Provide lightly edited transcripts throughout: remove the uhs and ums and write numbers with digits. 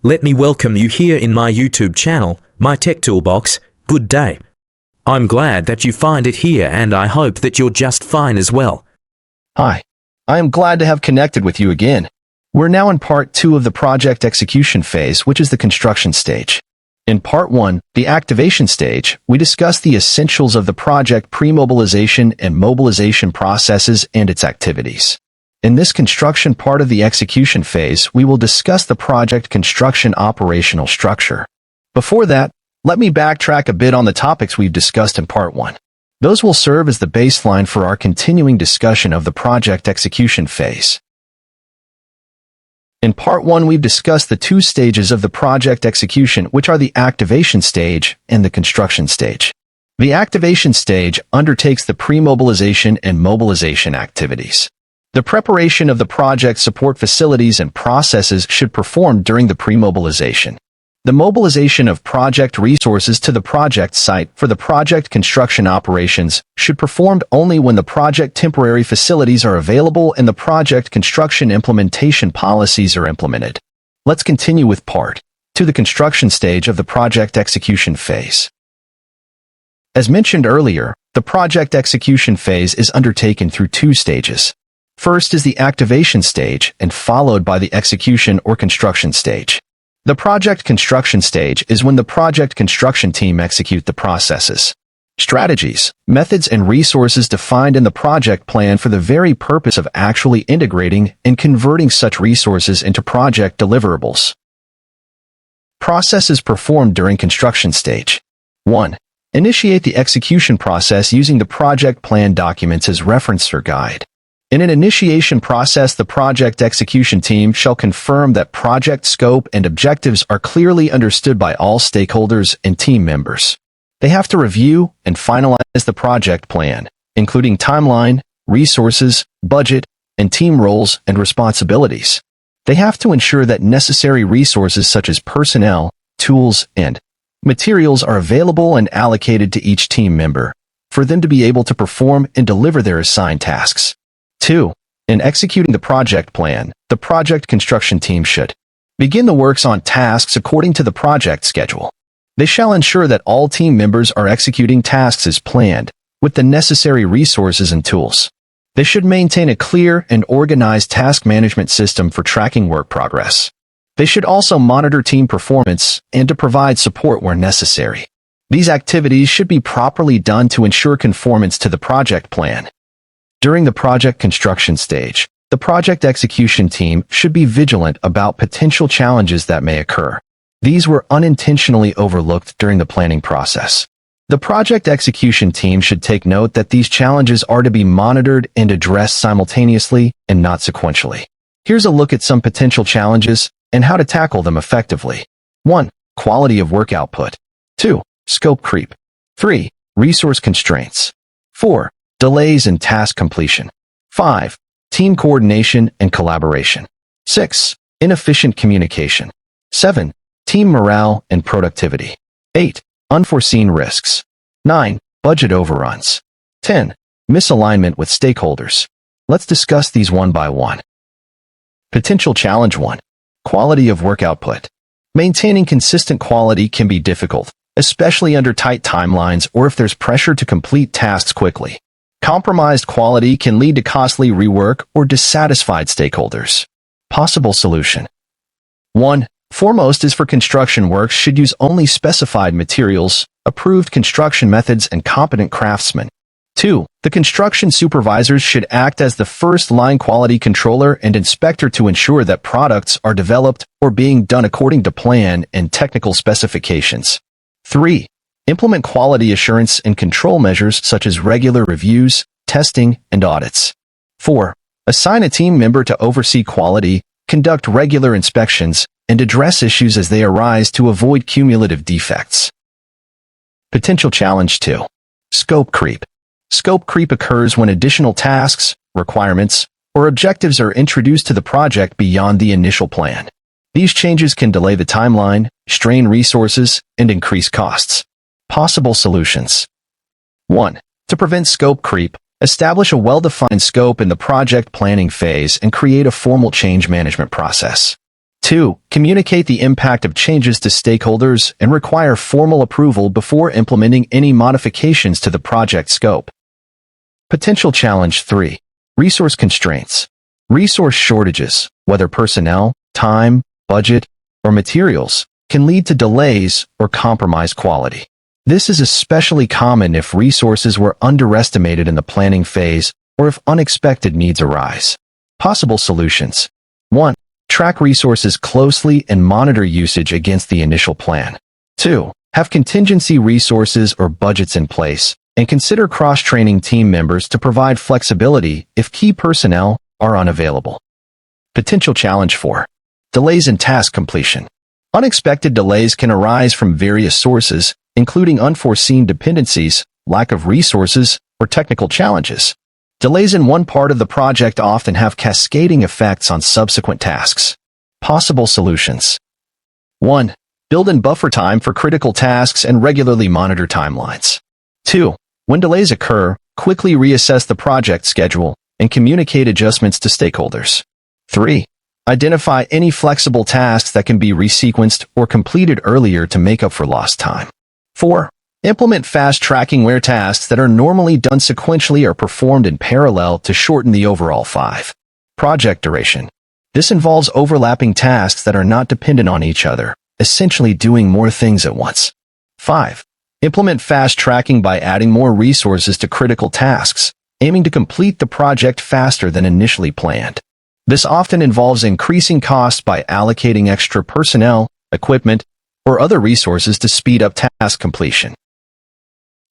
Let me welcome you here in my YouTube channel, my Tech Toolbox. Good day. I'm glad that you find it here and I hope that you're just fine as well. Hi. I am glad to have connected with you again. We're now in part 2 of the project execution phase, which is the construction stage. In part 1, the activation stage, we discussed the essentials of the project pre-mobilization and mobilization processes and its activities. In this construction part of the execution phase, we will discuss the project construction operational structure. Before that, let me backtrack a bit on the topics we've discussed in part 1. Those will serve as the baseline for our continuing discussion of the project execution phase. In part 1, we've discussed the 2 stages of the project execution, which are the activation stage and the construction stage. The activation stage undertakes the pre-mobilization and mobilization activities. The preparation of the project support facilities and processes should perform during the pre-mobilization. The mobilization of project resources to the project site for the project construction operations should performed only when the project temporary facilities are available and the project construction implementation policies are implemented. Let's continue with part 2, the construction stage of the project execution phase. As mentioned earlier, the project execution phase is undertaken through 2 stages. First is the activation stage and followed by the execution or construction stage. The project construction stage is when the project construction team execute the processes, strategies, methods, and resources defined in the project plan for the very purpose of actually integrating and converting such resources into project deliverables. Processes performed during construction stage. 1. Initiate the execution process using the project plan documents as reference or guide. In an initiation process, the project execution team shall confirm that project scope and objectives are clearly understood by all stakeholders and team members. They have to review and finalize the project plan, including timeline, resources, budget, and team roles and responsibilities. They have to ensure that necessary resources such as personnel, tools, and materials are available and allocated to each team member for them to be able to perform and deliver their assigned tasks. 2. In executing the project plan, the project construction team should begin the works on tasks according to the project schedule. They shall ensure that all team members are executing tasks as planned, with the necessary resources and tools. They should maintain a clear and organized task management system for tracking work progress. They should also monitor team performance and to provide support where necessary. These activities should be properly done to ensure conformance to the project plan. During the project construction stage, the project execution team should be vigilant about potential challenges that may occur. These were unintentionally overlooked during the planning process. The project execution team should take note that these challenges are to be monitored and addressed simultaneously and not sequentially. Here's a look at some potential challenges and how to tackle them effectively. 1. Quality of work output. 2. Scope creep. 3. Resource constraints. 4. Delays in task completion. 5. Team coordination and collaboration. 6. Inefficient communication. 7. Team morale and productivity. 8. Unforeseen risks. 9. Budget overruns. 10. Misalignment with stakeholders. Let's discuss these one by one. Potential challenge 1. Quality of work output. Maintaining consistent quality can be difficult, especially under tight timelines or if there's pressure to complete tasks quickly. Compromised quality can lead to costly rework or dissatisfied stakeholders. Possible solution. 1. Foremost is for construction works should use only specified materials, approved construction methods, and competent craftsmen. 2. The construction supervisors should act as the first-line quality controller and inspector to ensure that products are developed or being done according to plan and technical specifications. 3. Implement quality assurance and control measures such as regular reviews, testing, and audits. 4. Assign a team member to oversee quality, conduct regular inspections, and address issues as they arise to avoid cumulative defects. Potential challenge 2. Scope creep. Scope creep occurs when additional tasks, requirements, or objectives are introduced to the project beyond the initial plan. These changes can delay the timeline, strain resources, and increase costs. Possible solutions. 1. To prevent scope creep, establish a well-defined scope in the project planning phase and create a formal change management process. 2. 2. Communicate the impact of changes to stakeholders and require formal approval before implementing any modifications to the project scope. Potential challenge 3. Resource constraints. Resource shortages, whether personnel, time, budget, or materials, can lead to delays or compromise quality. This is especially common if resources were underestimated in the planning phase or if unexpected needs arise. Possible solutions. 1. Track resources closely and monitor usage against the initial plan. 2. Have contingency resources or budgets in place, and consider cross-training team members to provide flexibility if key personnel are unavailable. Potential challenge 4. Delays in task completion. Unexpected delays can arise from various sources, including unforeseen dependencies, lack of resources, or technical challenges. Delays in one part of the project often have cascading effects on subsequent tasks. Possible solutions. 1. Build in buffer time for critical tasks and regularly monitor timelines. 2. When delays occur, quickly reassess the project schedule and communicate adjustments to stakeholders. 3. Identify any flexible tasks that can be resequenced or completed earlier to make up for lost time. 4. Implement fast tracking where tasks that are normally done sequentially are performed in parallel to shorten the overall 5. Project duration. This involves overlapping tasks that are not dependent on each other, essentially doing more things at once. 5. Implement fast tracking by adding more resources to critical tasks, aiming to complete the project faster than initially planned. This often involves increasing costs by allocating extra personnel, equipment, or other resources to speed up task completion.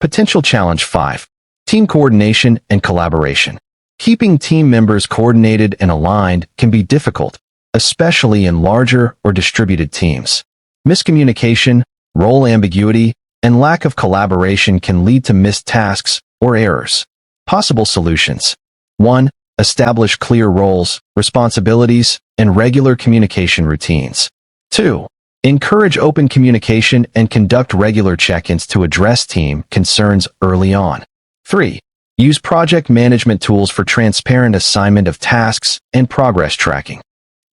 Potential challenge 5. Team coordination and collaboration. Keeping team members coordinated and aligned can be difficult, especially in larger or distributed teams. Miscommunication, role ambiguity, and lack of collaboration can lead to missed tasks or errors. Possible solutions. 1. Establish clear roles, responsibilities, and regular communication routines. 2. Encourage open communication and conduct regular check-ins to address team concerns early on. 3. Use project management tools for transparent assignment of tasks and progress tracking.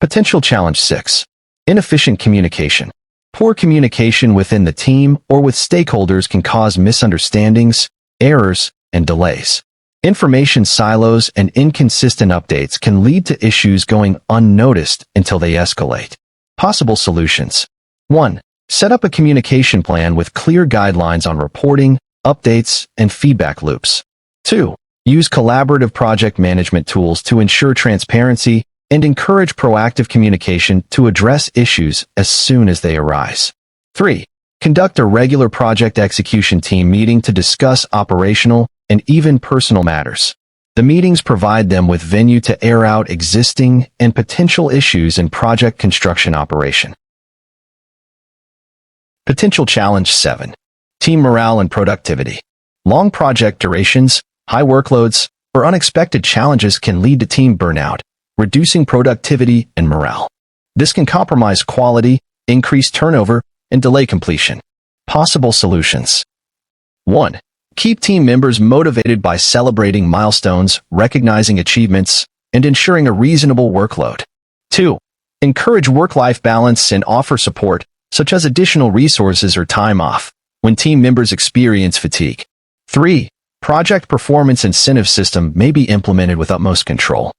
Potential challenge 6. Inefficient communication. Poor communication within the team or with stakeholders can cause misunderstandings, errors, and delays. Information silos and inconsistent updates can lead to issues going unnoticed until they escalate. Possible solutions. 1. Set up a communication plan with clear guidelines on reporting, updates, and feedback loops. 2. Use collaborative project management tools to ensure transparency and encourage proactive communication to address issues as soon as they arise. 3. Conduct a regular project execution team meeting to discuss operational and even personal matters. The meetings provide them with venue to air out existing and potential issues in project construction operation. Potential challenge 7. Team morale and productivity. Long project durations, high workloads, or unexpected challenges can lead to team burnout, reducing productivity and morale. This can compromise quality, increase turnover, and delay completion. Possible solutions. 1. Keep team members motivated by celebrating milestones, recognizing achievements, and ensuring a reasonable workload. 2. Encourage work-life balance and offer support, such as additional resources or time off, when team members experience fatigue. 3. Project performance incentive system may be implemented with utmost control.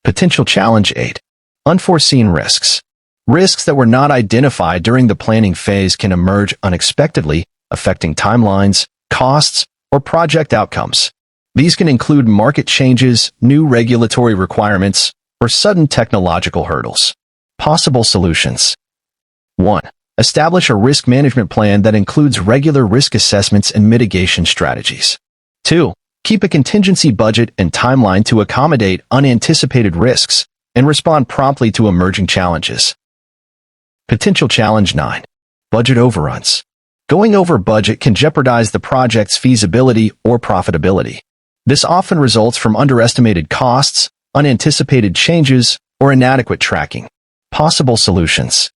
Potential challenge 8. Unforeseen risks. Risks that were not identified during the planning phase can emerge unexpectedly, affecting timelines, costs, or project outcomes. These can include market changes, new regulatory requirements, or sudden technological hurdles. Possible solutions. 1. Establish a risk management plan that includes regular risk assessments and mitigation strategies. 2. Keep a contingency budget and timeline to accommodate unanticipated risks and respond promptly to emerging challenges. Potential challenge 9. Budget overruns. Going over budget can jeopardize the project's feasibility or profitability. This often results from underestimated costs, unanticipated changes, or inadequate tracking. Possible solutions.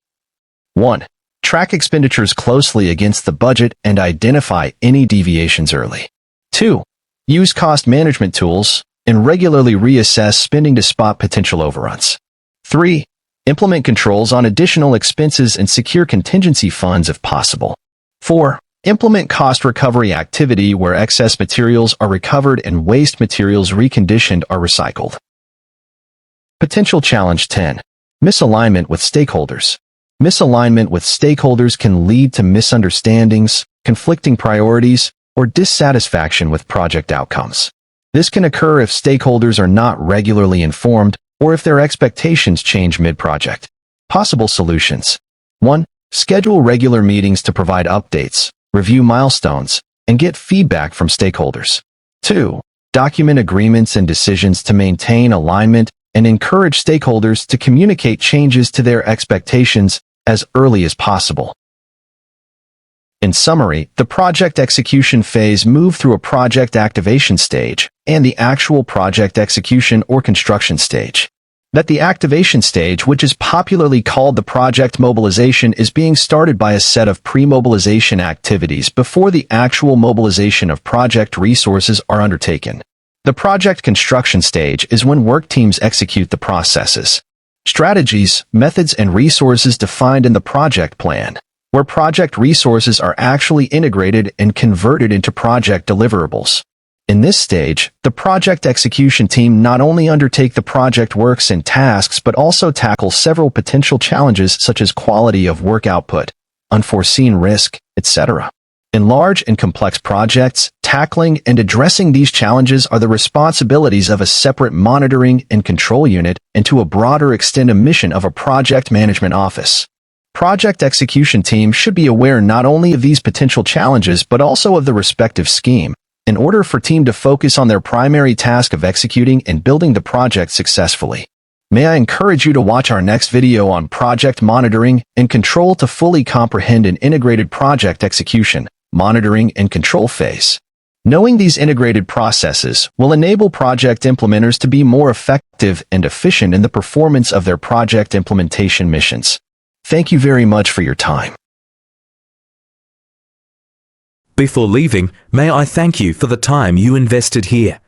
1. Track expenditures closely against the budget and identify any deviations early. 2. Use cost management tools and regularly reassess spending to spot potential overruns. 3. Implement controls on additional expenses and secure contingency funds if possible. 4. Implement cost recovery activity where excess materials are recovered and waste materials reconditioned or recycled. Potential challenge 10. Misalignment with stakeholders. Misalignment with stakeholders can lead to misunderstandings, conflicting priorities, or dissatisfaction with project outcomes. This can occur if stakeholders are not regularly informed or if their expectations change mid-project. Possible solutions. 1. Schedule regular meetings to provide updates, review milestones, and get feedback from stakeholders. 2. Document agreements and decisions to maintain alignment and encourage stakeholders to communicate changes to their expectations as early as possible. In summary, the project execution phase moves through a project activation stage and the actual project execution or construction stage. That the activation stage, which is popularly called the project mobilization, is being started by a set of pre-mobilization activities before the actual mobilization of project resources are undertaken. The project construction stage is when work teams execute the processes, strategies, methods, and resources defined in the project plan, where project resources are actually integrated and converted into project deliverables. In this stage, the project execution team not only undertake the project works and tasks but also tackle several potential challenges such as quality of work output, unforeseen risk, etc. In large and complex projects, tackling and addressing these challenges are the responsibilities of a separate monitoring and control unit and to a broader extent a mission of a project management office. Project execution teams should be aware not only of these potential challenges but also of the respective scheme, in order for team to focus on their primary task of executing and building the project successfully. May I encourage you to watch our next video on project monitoring and control to fully comprehend an integrated project execution, monitoring, and control phase. Knowing these integrated processes will enable project implementers to be more effective and efficient in the performance of their project implementation missions. Thank you very much for your time. Before leaving, may I thank you for the time you invested here.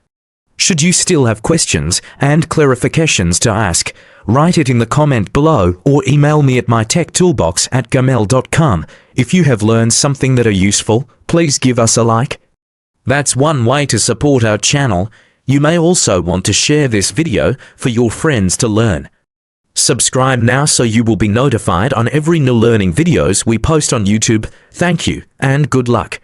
Should you still have questions and clarifications to ask, write it in the comment below or email me at mytechtoolbox@gmail.com. If you have learned something that are useful, please give us a like. That's one way to support our channel. You may also want to share this video for your friends to learn. Subscribe now so you will be notified on every new learning videos we post on YouTube. Thank you and good luck.